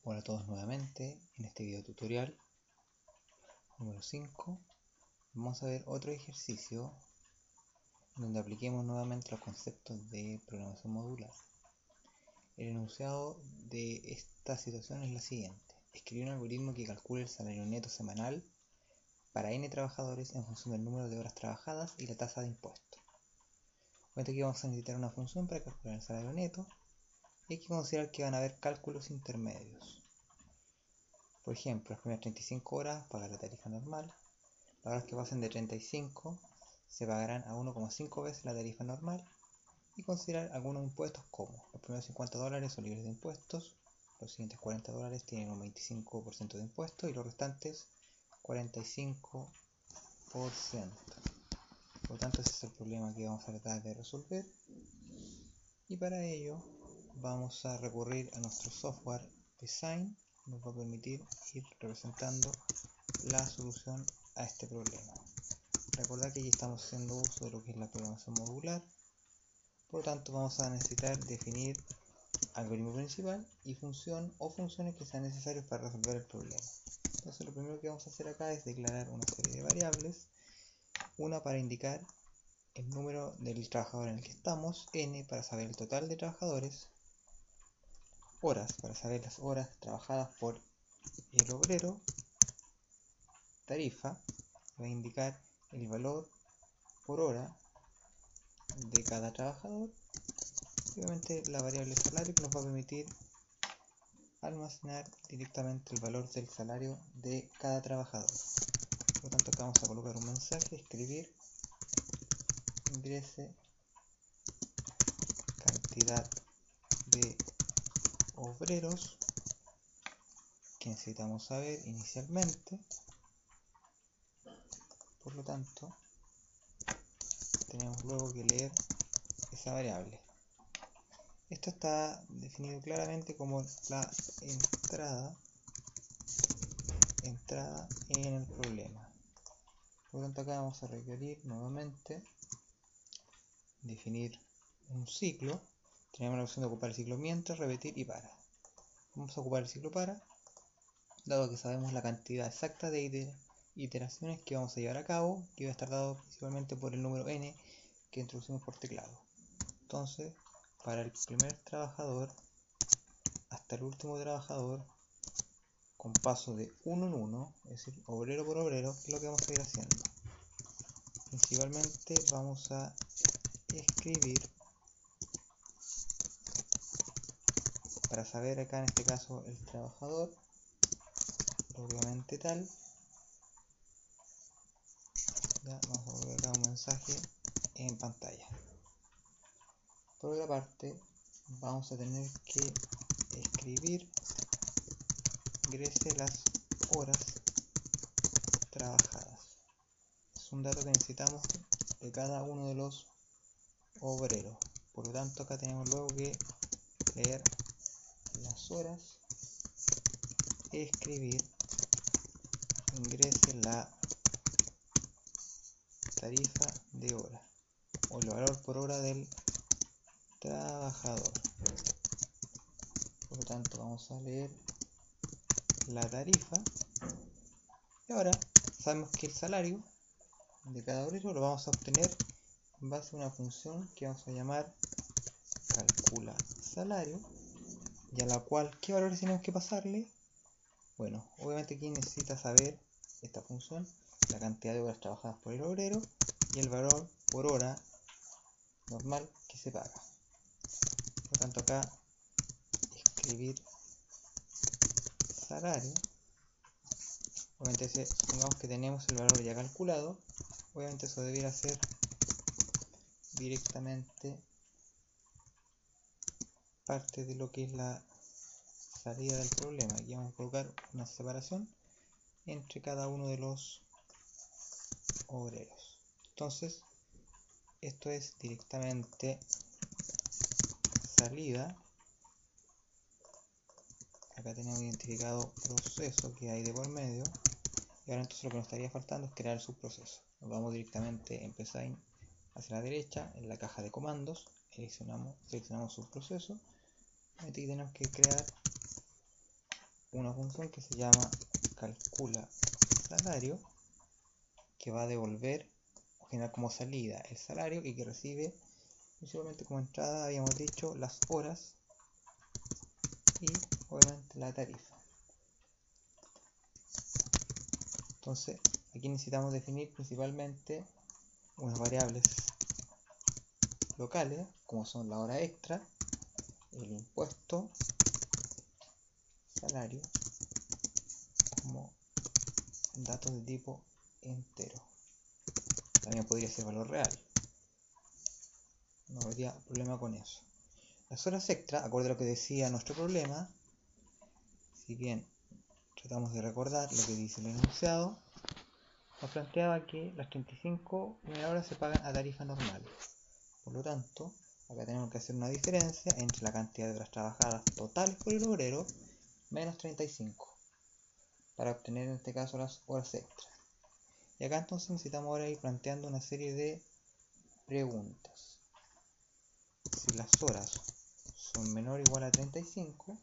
Hola a todos nuevamente. En este video tutorial número 5 vamos a ver otro ejercicio donde apliquemos nuevamente los conceptos de programación modular. El enunciado de esta situación es la siguiente: escribir un algoritmo que calcule el salario neto semanal para n trabajadores en función del número de horas trabajadas y la tasa de impuesto. Obviamente aquí vamos a necesitar una función para calcular el salario neto y hay que considerar que van a haber cálculos intermedios. Por ejemplo, las primeras 35 horas pagar la tarifa normal. Las horas que pasen de 35 se pagarán a 1,5 veces la tarifa normal. Y considerar algunos impuestos como los primeros $50 son libres de impuestos, los siguientes $40 tienen un 25% de impuestos y los restantes 45%. Por lo tanto, ese es el problema que vamos a tratar de resolver. Y para ello vamos a recurrir a nuestro software design. Nos va a permitir ir representando la solución a este problema. Recordad que aquí estamos haciendo uso de lo que es la programación modular, por lo tanto vamos a necesitar definir algoritmo principal y función o funciones que sean necesarias para resolver el problema. Entonces lo primero que vamos a hacer acá es declarar una serie de variables, una para indicar el número del trabajador en el que estamos, n para saber el total de trabajadores, horas para saber las horas trabajadas por el obrero, tarifa va a indicar el valor por hora de cada trabajador y obviamente la variable salario que nos va a permitir almacenar directamente el valor del salario de cada trabajador. Por lo tanto acá vamos a colocar un mensaje, escribir ingrese cantidad de obreros que necesitamos saber inicialmente. Por lo tanto tenemos luego que leer esa variable. Esto está definido claramente como la entrada en el problema. Por lo tanto acá vamos a requerir nuevamente definir un ciclo. Tenemos la opción de ocupar el ciclo mientras, repetir y para. Vamos a ocupar el ciclo para, dado que sabemos la cantidad exacta de iteraciones que vamos a llevar a cabo, que va a estar dado principalmente por el número n que introducimos por teclado. Entonces, para el primer trabajador hasta el último trabajador, con paso de uno en uno, es decir, obrero por obrero, ¿qué es lo que vamos a ir haciendo? Principalmente vamos a escribir, para saber acá en este caso el trabajador, obviamente tal. Ya vamos a volver acá un mensaje en pantalla. Por otra parte, vamos a tener que escribir ingrese las horas trabajadas. Es un dato que necesitamos de cada uno de los obreros. Por lo tanto, acá tenemos luego que leer las horas, escribir ingrese la tarifa de hora o el valor por hora del trabajador. Por lo tanto, vamos a leer la tarifa y ahora sabemos que el salario de cada obrero lo vamos a obtener en base a una función que vamos a llamar calcula salario, y a la cual ¿qué valores tenemos que pasarle? Bueno, obviamente aquí necesita saber esta función la cantidad de horas trabajadas por el obrero y el valor por hora normal que se paga. Por lo tanto acá escribir salario, obviamente supongamos que tenemos el valor ya calculado, obviamente eso debiera ser directamente parte de lo que es la salida del problema. Aquí vamos a colocar una separación entre cada uno de los obreros. Entonces esto es directamente salida. Acá tenemos identificado proceso que hay de por medio y ahora entonces lo que nos estaría faltando es crear el subproceso. Nos vamos directamente en Design hacia la derecha, en la caja de comandos seleccionamos subproceso. Aquí tenemos que crear una función que se llama calcula salario, que va a devolver o generar como salida el salario y que recibe principalmente como entrada, habíamos dicho, las horas y obviamente la tarifa. Entonces aquí necesitamos definir principalmente unas variables locales como son la hora extra, el impuesto, salario, como datos de tipo entero. También podría ser valor real, no habría problema con eso. Las horas extra, acorde a lo que decía nuestro problema, si bien tratamos de recordar lo que dice el enunciado, nos planteaba que las 35 primeras horas se pagan a tarifa normal. Por lo tanto, acá tenemos que hacer una diferencia entre la cantidad de horas trabajadas totales por el obrero menos 35 para obtener en este caso las horas extras. Y acá entonces necesitamos ahora ir planteando una serie de preguntas. Si las horas son menor o igual a 35,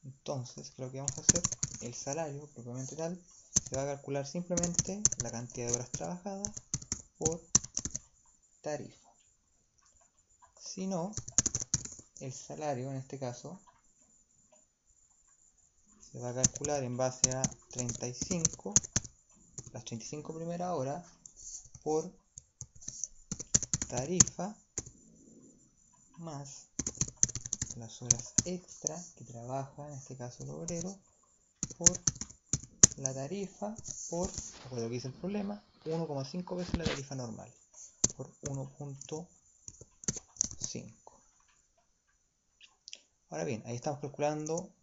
entonces lo que vamos a hacer, el salario propiamente tal, se va a calcular simplemente la cantidad de horas trabajadas por tarifa. Si no, el salario en este caso se va a calcular en base a 35, las 35 primeras horas por tarifa más las horas extra que trabaja en este caso el obrero por la tarifa por, por lo que dice el problema, 1,5 veces la tarifa normal por 1.5. Ahora bien, ahí estamos calculando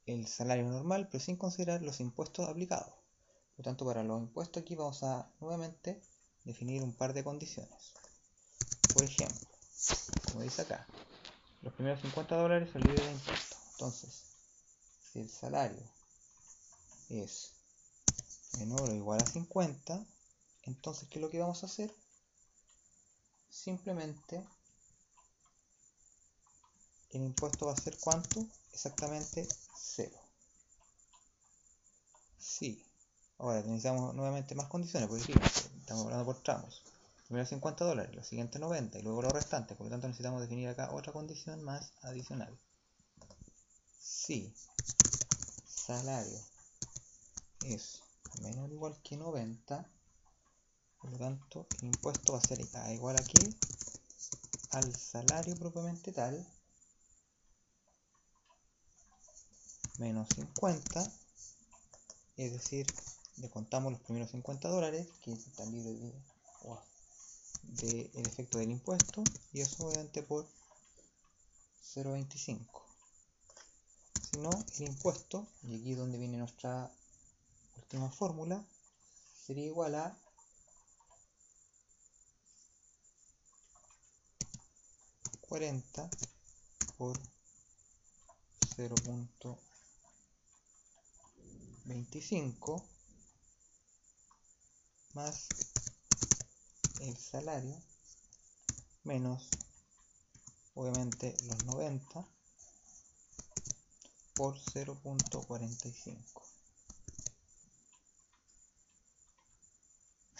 el salario normal, pero sin considerar los impuestos aplicados. Por lo tanto, para los impuestos aquí vamos a nuevamente definir un par de condiciones. Por ejemplo, como dice acá, los primeros $50 son libres de impuestos. Entonces, si el salario es menor o igual a 50, entonces, ¿qué es lo que vamos a hacer? Simplemente el impuesto va a ser ¿cuánto? Exactamente 0. Sí. Ahora necesitamos nuevamente más condiciones, porque fíjense, estamos hablando por tramos. Primero $50, los siguientes 90 y luego los restantes. Por lo tanto necesitamos definir acá otra condición más adicional. Si salario es menor o igual que 90, por lo tanto el impuesto va a ser igual a ¿qué? Al salario propiamente tal menos 50, es decir, le contamos los primeros $50 que están libres de el efecto del impuesto y eso obviamente por 0,25. Si no, el impuesto, y aquí es donde viene nuestra última fórmula, sería igual a 40 por 0,25 más el salario menos obviamente los 90 por 0,45.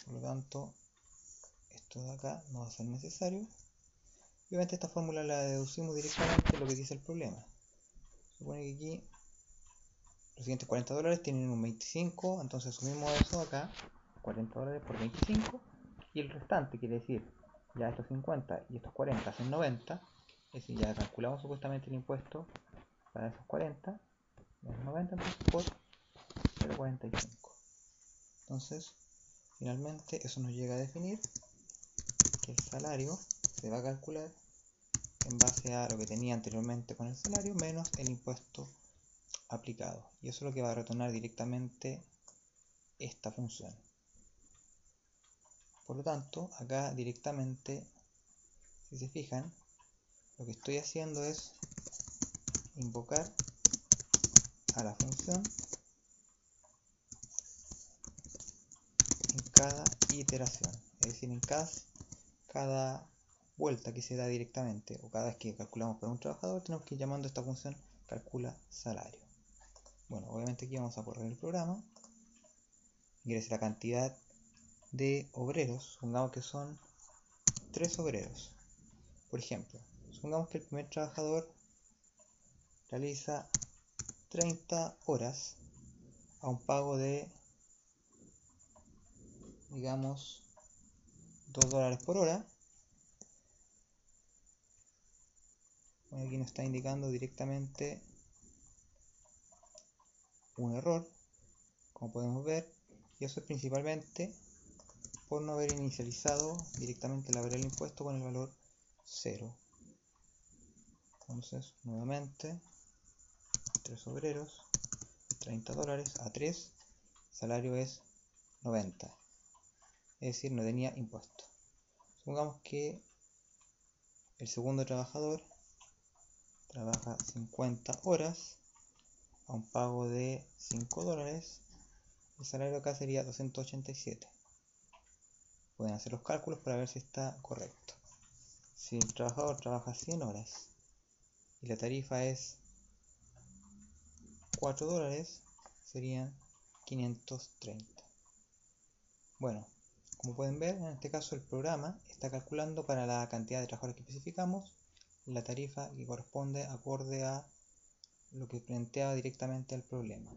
Por lo tanto, esto de acá no va a ser necesario. Obviamente esta fórmula la deducimos directamente de lo que dice el problema. Supone que aquí los siguientes $40 tienen un 25, entonces asumimos eso acá, $40 por 25, y el restante quiere decir, ya estos 50 y estos 40 hacen 90, es decir, ya calculamos supuestamente el impuesto para esos 40, menos 90 entonces por 0,45. Entonces, finalmente eso nos llega a definir que el salario se va a calcular en base a lo que tenía anteriormente con el salario menos el impuesto aplicado, y eso es lo que va a retornar directamente esta función. Por lo tanto, acá directamente, si se fijan, lo que estoy haciendo es invocar a la función en cada iteración, es decir, en cada vuelta que se da directamente, o cada vez que calculamos para un trabajador, tenemos que ir llamando a esta función calcula salario. Bueno, obviamente aquí vamos a correr el programa. Ingrese la cantidad de obreros, supongamos que son 3 obreros. Por ejemplo, supongamos que el primer trabajador realiza 30 horas a un pago de, digamos, $2 por hora. Bueno, aquí nos está indicando directamente un error, como podemos ver, y eso es principalmente por no haber inicializado directamente la variable impuesto con el valor 0. Entonces, nuevamente, 3 obreros, $30 a 3, salario es 90, es decir, no tenía impuesto. Supongamos que el segundo trabajador trabaja 50 horas a un pago de $5, el salario acá sería 287. Pueden hacer los cálculos para ver si está correcto. Si el trabajador trabaja 100 horas y la tarifa es $4, serían 530. Bueno, como pueden ver, en este caso el programa está calculando para la cantidad de trabajadores que especificamos la tarifa que corresponde acorde a lo que planteaba directamente el problema.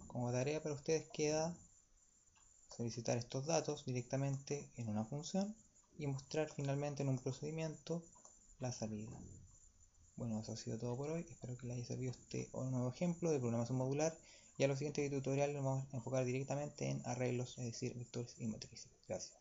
Como tarea para ustedes queda solicitar estos datos directamente en una función y mostrar finalmente en un procedimiento la salida. Bueno, eso ha sido todo por hoy. Espero que les haya servido este nuevo ejemplo de programación modular. Y a los siguientes tutoriales nos vamos a enfocar directamente en arreglos, es decir, vectores y matrices. Gracias.